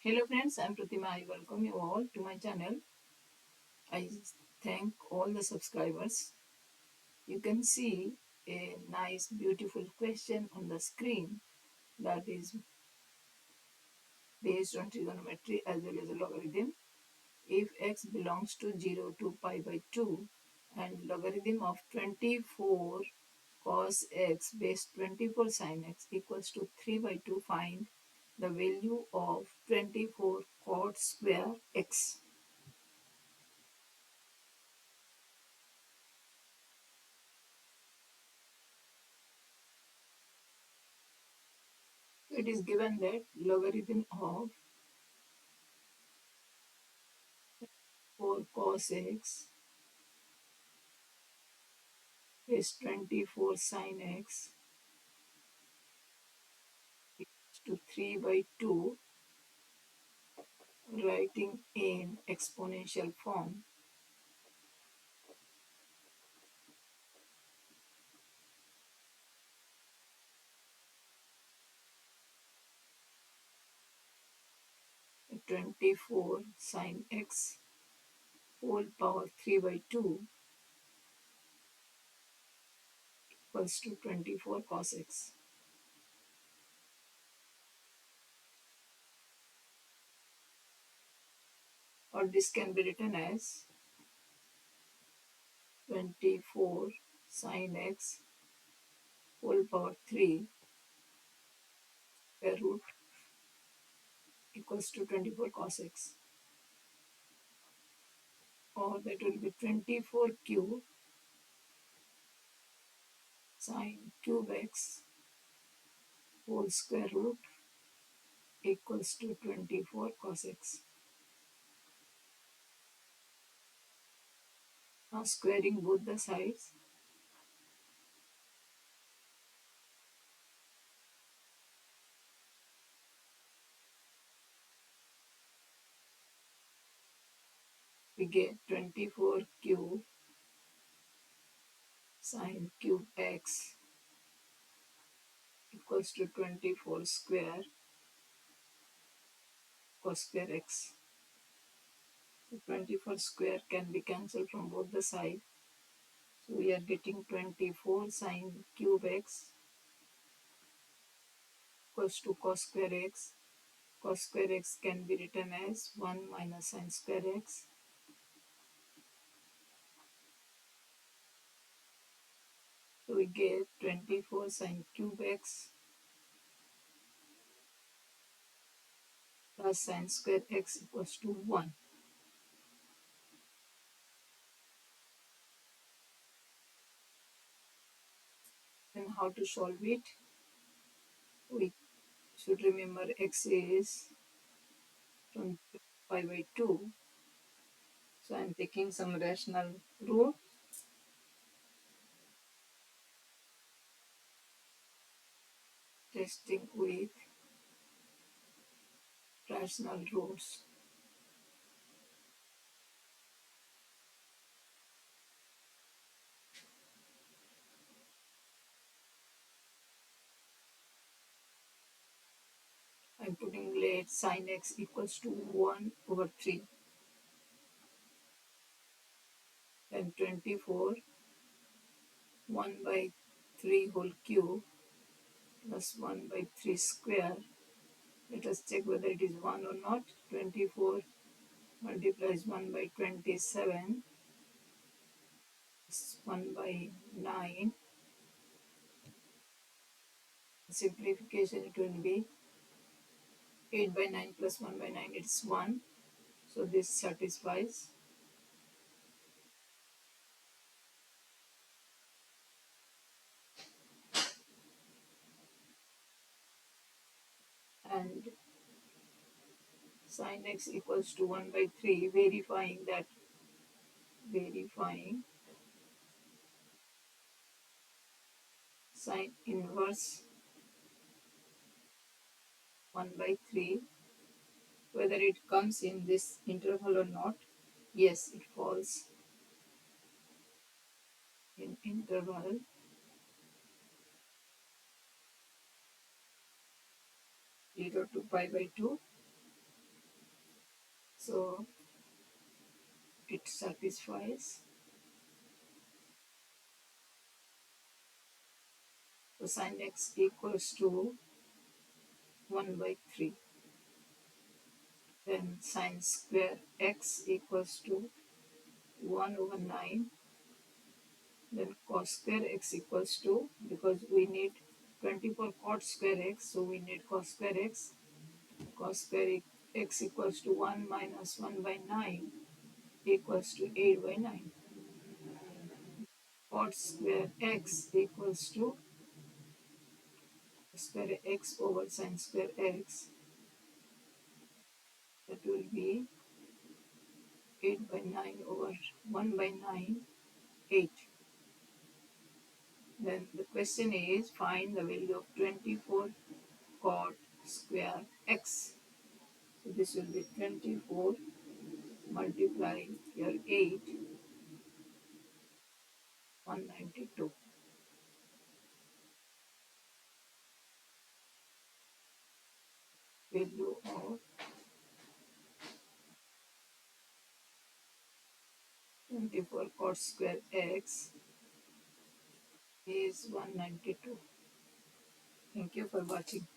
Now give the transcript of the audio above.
Hello friends, I'm Pratima. I welcome you all to my channel. I thank all the subscribers. You can see a nice beautiful question on the screen that is based on trigonometry as well as a logarithm. If x belongs to 0 to pi by 2 and logarithm of 24 cos x base 24 sin x equals to 3 by 2, find the value of 24 cot square x. It is given that logarithm of 4 cos x is 24 sin x equals to 3 by 2, writing in exponential form. Twenty-four sin x whole power 3 by 2 equals to 24 cos x. Or this can be written as 24 sin x whole power 3 square root equals to 24 cos x. Or that will be 24 cube sin cube x whole square root equals to 24 cos x. Now squaring both the sides, we get 24 cube sin cube x equals to 24 square cos square x. So 24 square can be cancelled from both the sides. So we are getting 24 sin cube x equals to cos square x. Cos square x can be written as 1 minus sin square x. So we get 24 sin cube x plus sin square x equals to 1. Then how to solve it? We should remember x is from 5 by 2. So I am taking some rational root. Testing with rational roots. I am putting let sin x equals to 1 over 3. Then 24 1 by 3 whole cube plus 1 by 3 square. Let us check whether it is 1 or not. 24 multiplies 1 by 27 is 1 by 9. Simplification, it will be 8 by 9 plus 1 by 9, it's 1. So this satisfies. And sin x equals to 1 by 3, verifying sin inverse 1 by 3, whether it comes in this interval or not. Yes, it falls in interval 0 to pi by 2. So it satisfies. So sin x equals to 1 by 3. Then sin square x equals to 1 over 9. Then cos square x equals to, because we need 24 cot square x, so we need cos square x. Cos square x equals to 1 minus 1 by 9 equals to 8 by 9. Cot square x equals to square x over sin square x. That will be 8 by 9 over 1 by 9, 8. Then the question is find the value of 24 cot square x. So this will be 24 multiply here 8, 192. Value of 24 cot square x is 192. Thank you for watching.